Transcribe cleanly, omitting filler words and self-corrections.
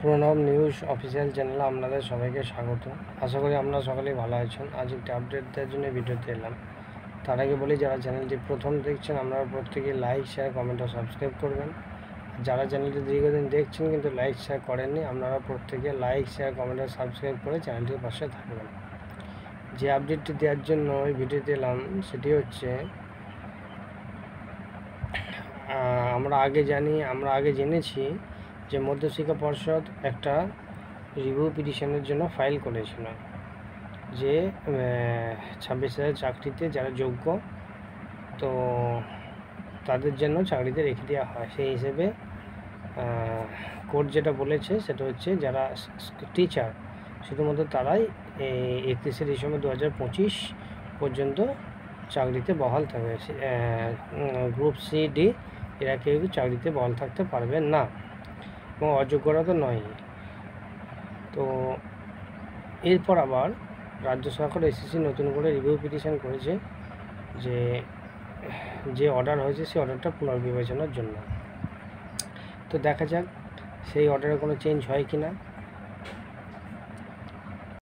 Pranab news official চ্যানেলে আপনাদের সবাইকে স্বাগত। আশা করি আপনারা সকলেই ভালো আছেন। আজ একটি আপডেট দেওয়ার জন্য ভিডিওতে এলাম। তার আগে বলি, যারা চ্যানেলটি প্রথম দেখছেন আপনারা প্রত্যেকে লাইক, শেয়ার, কমেন্ট ও সাবস্ক্রাইব করবেন। যারা চ্যানেলটি দীর্ঘদিন দেখছেন কিন্তু লাইক শেয়ার করেননি, আপনারা প্রত্যেকে লাইক, শেয়ার, কমেন্ট ও সাবস্ক্রাইব করে চ্যানেলটির পাশে থাকবেন। যে আপডেটটি দেওয়ার জন্য ওই ভিডিওতে এলাম সেটি হচ্ছে, আমরা আগে জেনেছি যে মধ্যশিক্ষা পর্ষদ একটা রিভিউ পিটিশনের জন্য ফাইল করেছিল যে 26,000 চাকরিতে যারা যোগ্য তো তাদের জন্য চাকরিতে রেখে দেওয়া হয়। সেই হিসেবে কোর্ট যেটা বলেছে সেটা হচ্ছে, যারা টিচার শুধুমাত্র তারাই 31শে ডিসেম্বর 2025 পর্যন্ত চাকরিতে বহাল থাকবে। গ্রুপ সি ডি এরা কেউ চাকরিতে বহাল থাকতে পারবে না এবং অযোগ্যরা তো নয়। তো এরপর আবার রাজ্য সরকার এসএসসি নতুন করে রিভিউ পিটিশন করেছে যে অর্ডার হয়েছে সেই অর্ডারটা পুনর্বিবেচনার জন্য। তো দেখা যাক সেই অর্ডারে কোনো চেঞ্জ হয় কি না।